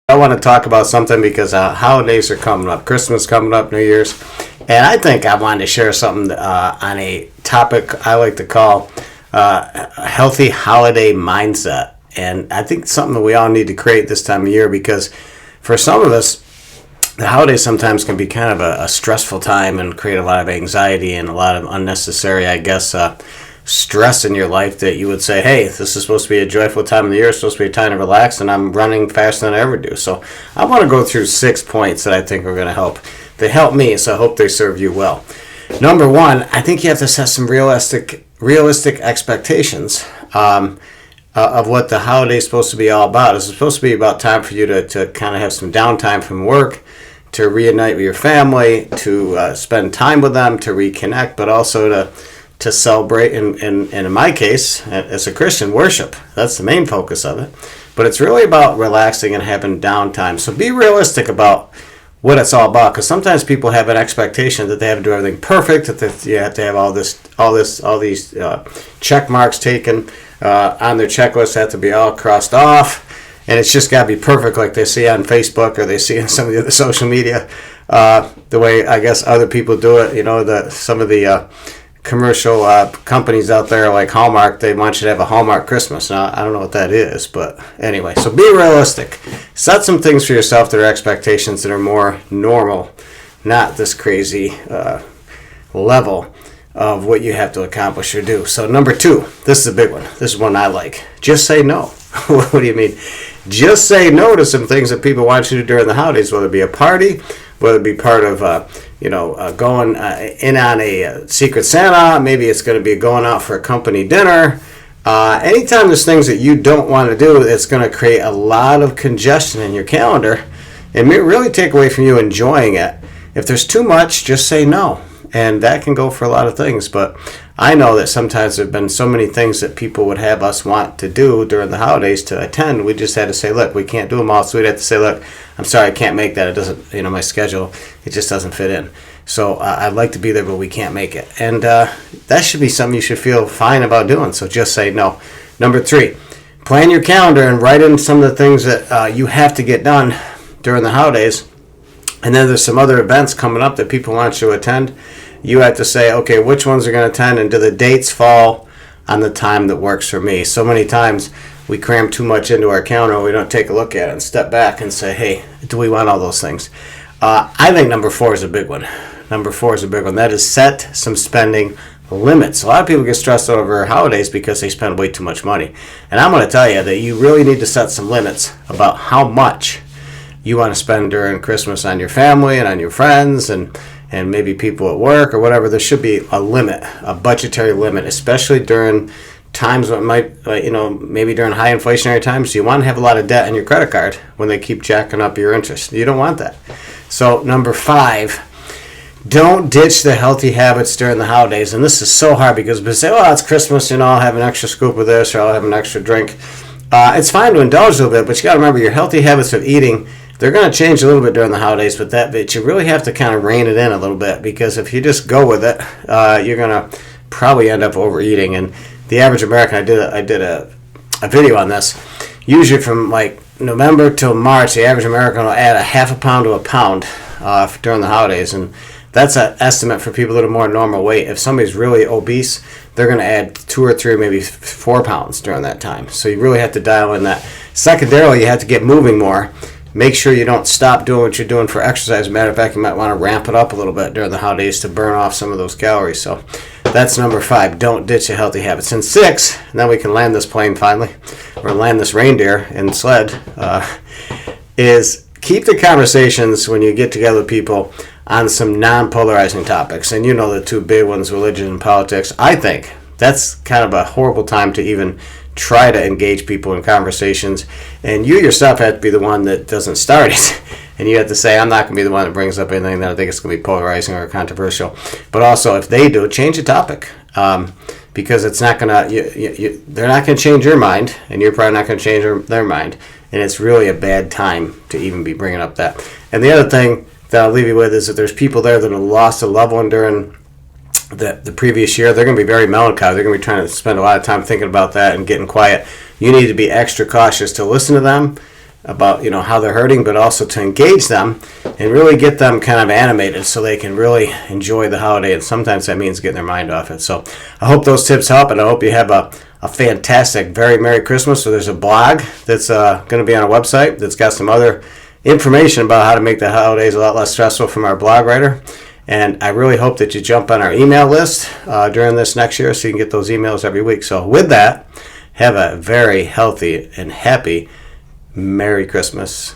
I want to talk about something because holidays are coming up, Christmas coming up, New Year's, and I think I wanted to share something on a topic I like to call a healthy holiday mindset. And I think something that we all need to create this time of year, because for some of us, the holidays sometimes can be kind of a stressful time and create a lot of anxiety and a lot of unnecessary, stress in your life that you would say, hey, this is supposed to be a joyful time of the year, it's supposed to be a time to relax, and I'm running faster than I ever do. So I want to go through 6 points that I think are going to help. They help me, so I hope they serve you well. Number one, I think you have to set some realistic expectations of what the holiday is supposed to be all about. It's supposed to be about time for you to kind of have some downtime from work, to reunite with your family, to spend time with them, to reconnect, but also to celebrate, and in my case, as a Christian, worship. That's the main focus of it. But it's really about relaxing and having downtime. So be realistic about what it's all about, because sometimes people have an expectation that they have to do everything perfect, that you have to have all these check marks taken on their checklist, have to be all crossed off, and it's just got to be perfect, like they see on Facebook or they see on some of the other social media, the way I guess other people do it. You know, some of the commercial companies out there like Hallmark, they want you to have a Hallmark Christmas. Now, I don't know what that is, but anyway, so be realistic. Set some things for yourself that are expectations that are more normal, not this crazy level of what you have to accomplish or do. So number 2, this is a big one. This is one I like. Just say no. What do you mean? Just say no to some things that people want you to do during the holidays, whether it be a party, whether it be part of going in on a Secret Santa. Maybe it's going to be going out for a company dinner. Anytime there's things that you don't want to do, it's going to create a lot of congestion in your calendar and really take away from you enjoying it. If there's too much, just say no. And that can go for a lot of things. But I know that sometimes there have been so many things that people would have us want to do during the holidays to attend. We just had to say, look, we can't do them all. So we'd have to say, look, I'm sorry, I can't make that. It doesn't, my schedule, it just doesn't fit in. So I'd like to be there, but we can't make it. And that should be something you should feel fine about doing. So just say no. Number 3, plan your calendar and write in some of the things that you have to get done during the holidays. And then there's some other events coming up that people want you to attend. You have to say, okay, which ones are going to attend, and do the dates fall on the time that works for me? So many times we cram too much into our calendar, we don't take a look at it and step back and say, hey, do we want all those things? I think number 4 is a big one. That is set some spending limits. A lot of people get stressed over holidays because they spend way too much money. And I'm going to tell you that you really need to set some limits about how much you want to spend during Christmas on your family and on your friends and maybe people at work or whatever. There should be a limit, a budgetary limit, especially during times when maybe during high inflationary times. You want to have a lot of debt on your credit card when they keep jacking up your interest. You don't want that. So number 5, don't ditch the healthy habits during the holidays. And this is so hard because people say, oh, it's Christmas, I'll have an extra scoop of this or I'll have an extra drink. It's fine to indulge a little bit, but you got to remember your healthy habits of eating, they're going to change a little bit during the holidays, but you really have to kind of rein it in a little bit, because if you just go with it, you're going to probably end up overeating. And the average American, I did a video on this. Usually from like November till March, the average American will add a half a pound to a pound during the holidays, and that's an estimate for people that are more normal weight. If somebody's really obese, they're going to add 2 or 3 or maybe 4 pounds during that time. So you really have to dial in that. Secondarily, you have to get moving more. Make sure you don't stop doing what you're doing for exercise. Matter of fact, you might want to ramp it up a little bit during the holidays to burn off some of those calories. So that's number 5. Don't ditch your healthy habits. And 6, now we can land this plane finally, or land this reindeer and sled, is keep the conversations when you get together with people on some non-polarizing topics. And the 2 big ones, religion and politics. I think that's kind of a horrible time to even try to engage people in conversations, and you yourself have to be the one that doesn't start it, and you have to say, I'm not going to be the one that brings up anything that I think is going to be polarizing or controversial. But also, if they do, change the topic, because it's not going to, they're not going to change your mind, and you're probably not going to change their mind, and it's really a bad time to even be bringing up that. And the other thing that I'll leave you with is that there's people there that have lost a loved one during the previous year. They're going to be very melancholy. They're going to be trying to spend a lot of time thinking about that and getting quiet. You need to be extra cautious to listen to them about how they're hurting, but also to engage them and really get them kind of animated so they can really enjoy the holiday. And sometimes that means getting their mind off it. So I hope those tips help, and I hope you have a fantastic, very Merry Christmas. So there's a blog that's going to be on our website that's got some other information about how to make the holidays a lot less stressful from our blog writer. And I really hope that you jump on our email list during this next year so you can get those emails every week. So with that, have a very healthy and happy Merry Christmas.